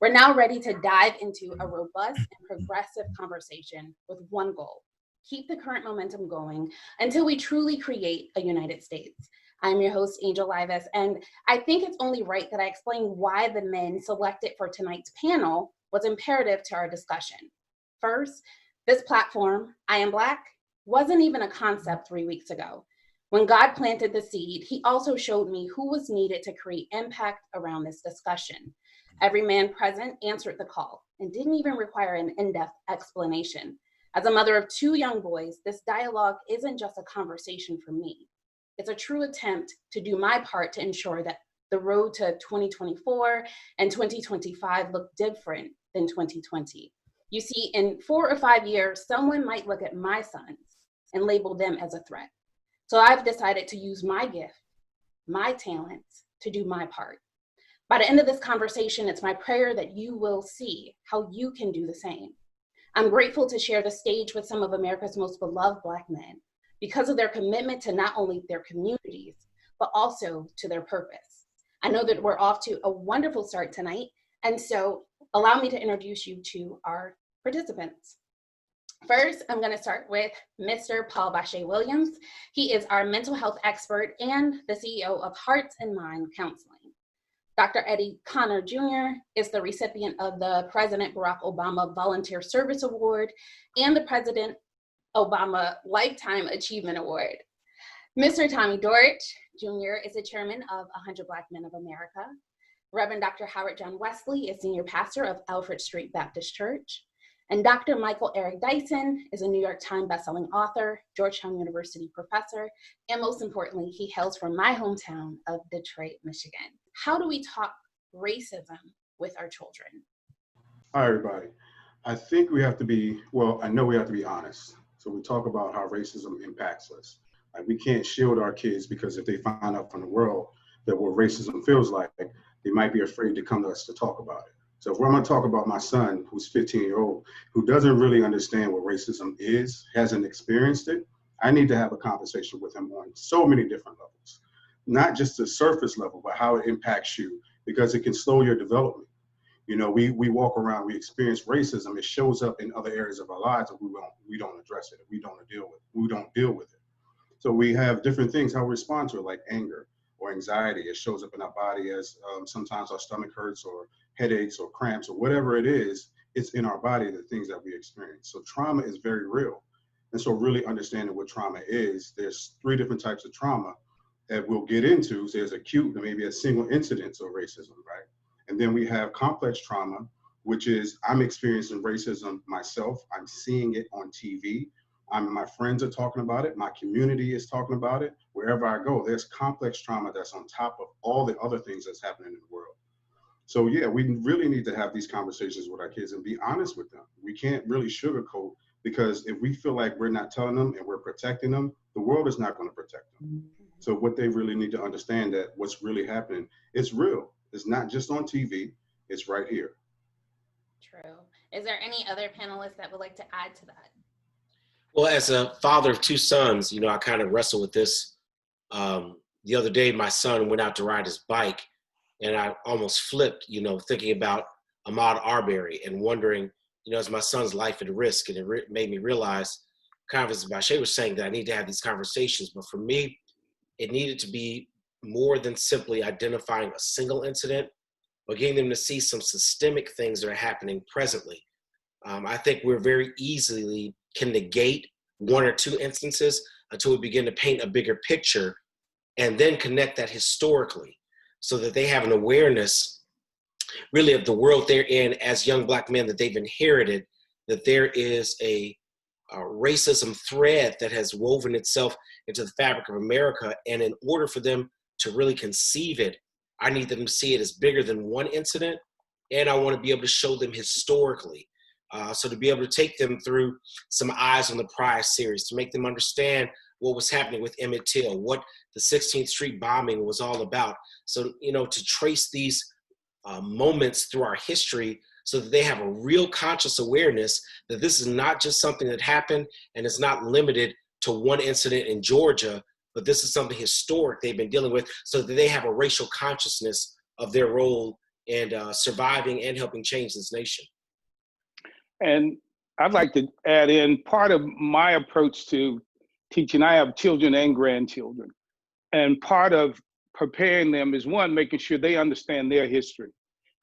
We're now ready to dive into a robust and progressive conversation with one goal: keep the current momentum going until we truly create a United States. I'm your host, Angel Livas, and I think it's only right that I explain why the men selected for tonight's panel was imperative to our discussion. First, this platform, I Am Black, wasn't even a concept 3 weeks ago. When God planted the seed, he also showed me who was needed to create impact around this discussion. Every man present answered the call and didn't even require an in-depth explanation. As a mother of 2 young boys, this dialogue isn't just a conversation for me. It's a true attempt to do my part to ensure that the road to 2024 and 2025 look different than 2020. You see, in 4 or 5 years, someone might look at my sons and label them as a threat. So I've decided to use my gift, my talents, to do my part. By the end of this conversation, it's my prayer that you will see how you can do the same. I'm grateful to share the stage with some of America's most beloved Black men because of their commitment to not only their communities, but also to their purpose. I know that we're off to a wonderful start tonight, and so allow me to introduce you to our participants. First, I'm going to start with Mr. Paul Bashea Williams. He is our mental health expert and the CEO of Hearts and Mind Counseling. Dr. Eddie Connor Jr. is the recipient of the President Barack Obama Volunteer Service Award and the President Obama Lifetime Achievement Award. Mr. Tommy Dortch Jr. is the chairman of 100 Black Men of America. Reverend Dr. Howard John Wesley is senior pastor of Alfred Street Baptist Church. And Dr. Michael Eric Dyson is a New York Times bestselling author, Georgetown University professor, and most importantly, he hails from my hometown of Detroit, Michigan. How do we talk racism with our children? Hi, everybody. I think we have to be, I know we have to be honest. So we talk about how racism impacts us. Like, we can't shield our kids because if they find out from the world that what racism feels like, they might be afraid to come to us to talk about it. So if I'm going to talk about my son, who's 15-year-old, who doesn't really understand what racism is, hasn't experienced it, I need to have a conversation with him on so many different levels. Not just the surface level, but how it impacts you, because it can slow your development. You know, we walk around, we experience racism, it shows up in other areas of our lives, and we don't address it, we don't deal with it. So we have different things, how we respond to it, like anger or anxiety. It shows up in our body as sometimes our stomach hurts or headaches or cramps or whatever it is, it's in our body, the things that we experience. So trauma is very real. And so really understanding what trauma is, there's 3 different types of trauma that we'll get into. So there's acute, maybe a single incidence of racism, right? And then we have complex trauma, which is I'm experiencing racism myself. I'm seeing it on TV. My friends are talking about it. My community is talking about it. Wherever I go, there's complex trauma that's on top of all the other things that's happening in the world. So yeah, we really need to have these conversations with our kids and be honest with them. We can't really sugarcoat, because if we feel like we're not telling them and we're protecting them, the world is not going to protect them. So what they really need to understand, that what's really happening, it's real. It's not just on TV, it's right here. True. Is there any other panelists that would like to add to that? Well, as a father of 2 sons, I kind of wrestle with this. The other day, my son went out to ride his bike, and I almost flipped, thinking about Ahmaud Arbery and wondering, is my son's life at risk? And it made me realize, kind of as Bashea was saying, that I need to have these conversations. But for me, it needed to be more than simply identifying a single incident, but getting them to see some systemic things that are happening presently. I think we're very easily can negate 1 or 2 instances until we begin to paint a bigger picture and then connect that historically, so that they have an awareness really of the world they're in as young Black men, that they've inherited, that there is a racism thread that has woven itself into the fabric of America. And in order for them to really conceive it, I need them to see it as bigger than 1 incident. And I want to be able to show them historically. So to be able to take them through some Eyes on the Prize series, to make them understand what was happening with Emmett Till, what the 16th Street bombing was all about. So, to trace these moments through our history, so that they have a real conscious awareness that this is not just something that happened and it's not limited to 1 incident in Georgia, but this is something historic they've been dealing with, so that they have a racial consciousness of their role and surviving and helping change this nation. And I'd like to add in part of my approach to teaching. I have children and grandchildren, and part of preparing them is, one, making sure they understand their history.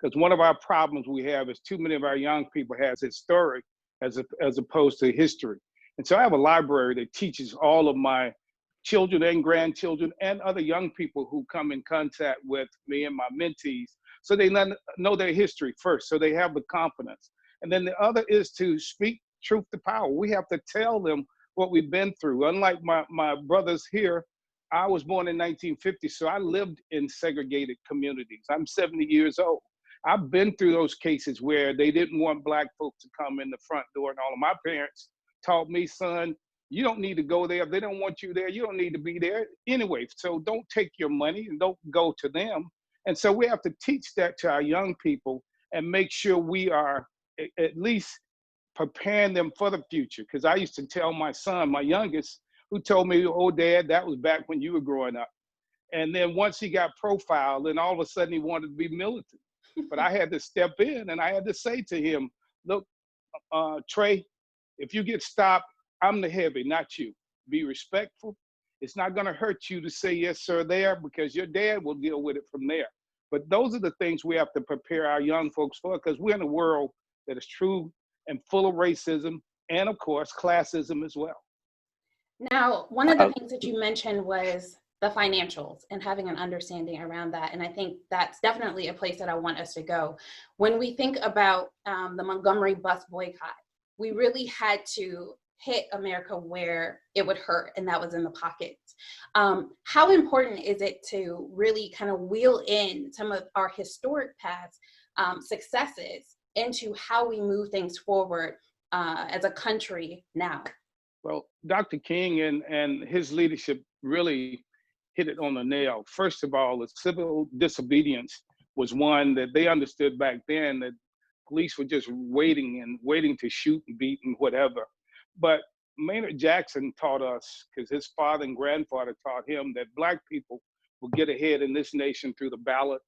Because one of our problems we have is too many of our young people has historic as opposed to history. And so I have a library that teaches all of my children and grandchildren and other young people who come in contact with me and my mentees, so they know their history first, so they have the confidence. And then the other is to speak truth to power. We have to tell them what we've been through. Unlike my brothers here, I was born in 1950, so I lived in segregated communities. I'm 70 years old. I've been through those cases where they didn't want Black folks to come in the front door, and all of my parents taught me, son, you don't need to go there. If they don't want you there, you don't need to be there anyway. So don't take your money and don't go to them. And so we have to teach that to our young people and make sure we are at least preparing them for the future. Because I used to tell my son, my youngest, who told me, oh, Dad, that was back when you were growing up. And then once he got profiled, then all of a sudden he wanted to be militant. But I had to step in and I had to say to him, look, Trey, if you get stopped, I'm the heavy, not you. Be respectful. It's not going to hurt you to say yes, sir, there, because your dad will deal with it from there. But those are the things we have to prepare our young folks for, because we're in a world that is true and full of racism and, of course, classism as well. Now, one of the things that you mentioned was the financials and having an understanding around that. And I think that's definitely a place that I want us to go. When we think about the Montgomery bus boycott, we really had to hit America where it would hurt, and that was in the pockets. How important is it to really kind of wheel in some of our historic past successes into how we move things forward as a country now? Well, Dr. King and his leadership really hit it on the nail. First of all, the civil disobedience was one that they understood back then, that police were just waiting to shoot and beat and whatever. But Maynard Jackson taught us, because his father and grandfather taught him, that Black people will get ahead in this nation through the ballot,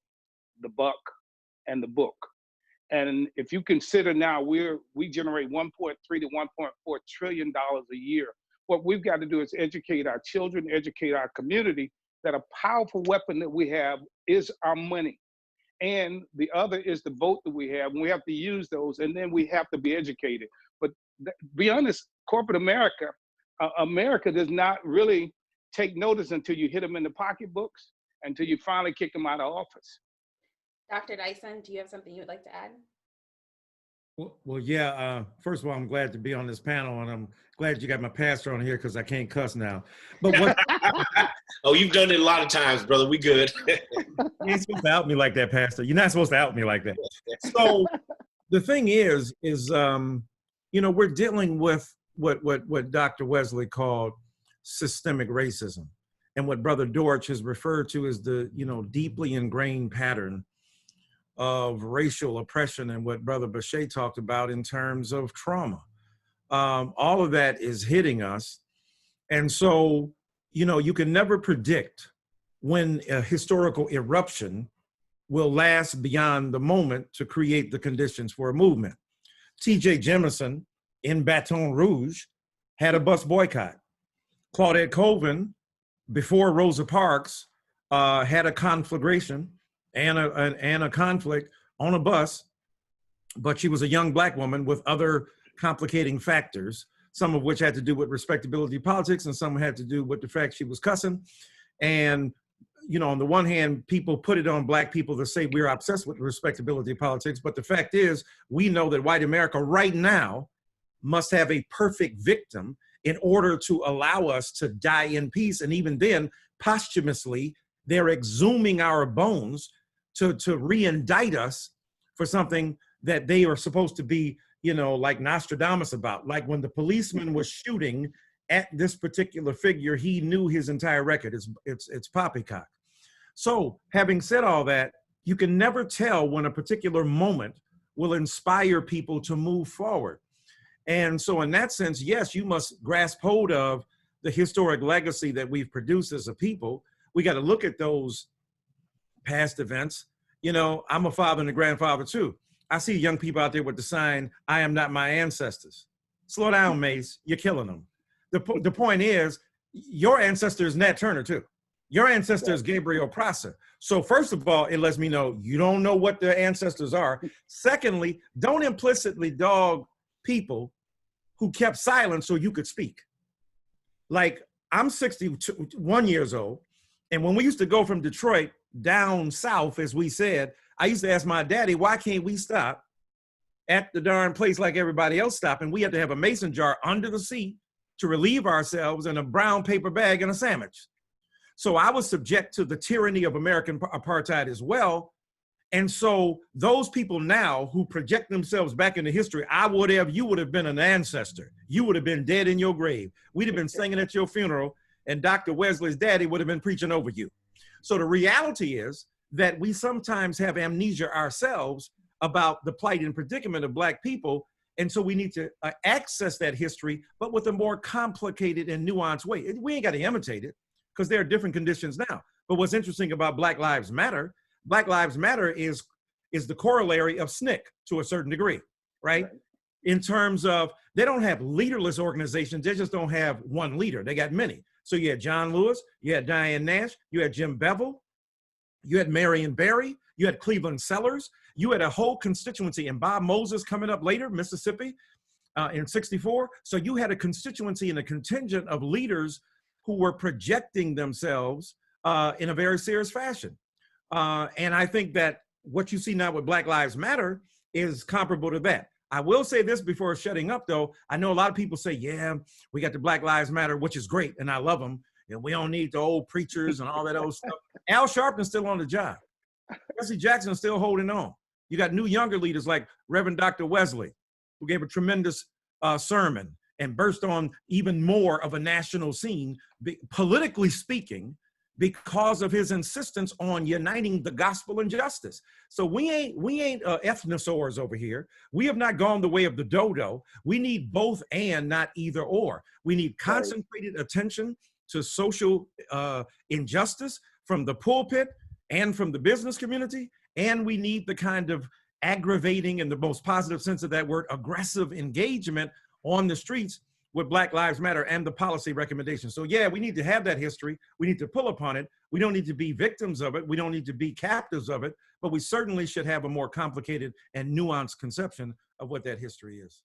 the buck, and the book. And if you consider now we generate 1.3 to 1.4 trillion dollars a year, what we've got to do is educate our children, educate our community that a powerful weapon that we have is our money. And the other is the vote that we have, and we have to use those, and then we have to be educated. But be honest, corporate America, America does not really take notice until you hit them in the pocketbooks, until you finally kick them out of office. Dr. Dyson, do you have something you would like to add? Well, yeah. First of all, I'm glad to be on this panel, and I'm glad you got my pastor on here because I can't cuss now. But what? Oh, you've done it a lot of times, brother. We good. You ain't supposed to out me like that, Pastor. You're not supposed to out me like that. So the thing is, we're dealing with what Dr. Wesley called systemic racism, and what Brother Dortch has referred to as the deeply ingrained pattern of racial oppression, and what Brother Bashea talked about in terms of trauma. All of that is hitting us. And so, you can never predict when a historical eruption will last beyond the moment to create the conditions for a movement. T.J. Jemison in Baton Rouge had a bus boycott. Claudette Colvin, before Rosa Parks, had a conflagration and a conflict on a bus, but she was a young Black woman with other complicating factors, some of which had to do with respectability politics, and some had to do with the fact she was cussing. And, on the one hand, people put it on Black people to say we're obsessed with respectability politics, but the fact is, we know that white America right now must have a perfect victim in order to allow us to die in peace. And even then, posthumously, they're exhuming our bones to re-indict us for something that they are supposed to be, like Nostradamus about. Like when the policeman was shooting at this particular figure, he knew his entire record. It's poppycock. So having said all that, you can never tell when a particular moment will inspire people to move forward. And so in that sense, yes, you must grasp hold of the historic legacy that we've produced as a people. We got to look at those past events You know, I'm a father and a grandfather too. I see young people out there with the sign, "I am not my ancestors." Slow down, Mace. You're killing them. The point is, your ancestor is Nat Turner too. Your ancestor is Gabriel Prosser. So first of all, it lets me know you don't know what their ancestors are. Secondly, don't implicitly dog people who kept silent so you could speak. Like, I'm 61 years old, and when we used to go from Detroit down south, as we said, I used to ask my daddy, why can't we stop at the darn place like everybody else stopped? And we had to have a mason jar under the seat to relieve ourselves and a brown paper bag and a sandwich. So I was subject to the tyranny of American apartheid as well. And so those people now who project themselves back into history, you would have been an ancestor. You would have been dead in your grave. We'd have been singing at your funeral, and Dr. Wesley's daddy would have been preaching over you. So the reality is that we sometimes have amnesia ourselves about the plight and predicament of Black people. And so we need to access that history, but with a more complicated and nuanced way. We ain't got to imitate it, because there are different conditions now. But what's interesting about Black Lives Matter is the corollary of SNCC to a certain degree, right? In terms of, they don't have leaderless organizations, they just don't have one leader. They got many. So you had John Lewis, you had Diane Nash, you had Jim Bevel, you had Marion Barry, you had Cleveland Sellers, you had a whole constituency, and Bob Moses coming up later, Mississippi, in '64. So you had a constituency and a contingent of leaders who were projecting themselves in a very serious fashion. And I think that what you see now with Black Lives Matter is comparable to that. I will say this before shutting up, though. I know a lot of people say, yeah, we got the Black Lives Matter, which is great, and I love them. And we don't need the old preachers and all that old stuff. Al Sharpton's still on the job. Jesse Jackson's still holding on. You got new younger leaders like Reverend Dr. Wesley, who gave a tremendous sermon and burst on even more of a national scene, politically speaking, because of his insistence on uniting the gospel and justice. So we ain't ethnosaurs over here. We have not gone the way of the dodo. We need both and, not either or. We need concentrated attention to social injustice from the pulpit and from the business community. And we need the kind of aggravating, in the most positive sense of that word, aggressive engagement on the streets with Black Lives Matter and the policy recommendations. So yeah, we need to have that history. We need to pull upon it. We don't need to be victims of it. We don't need to be captives of it, but we certainly should have a more complicated and nuanced conception of what that history is.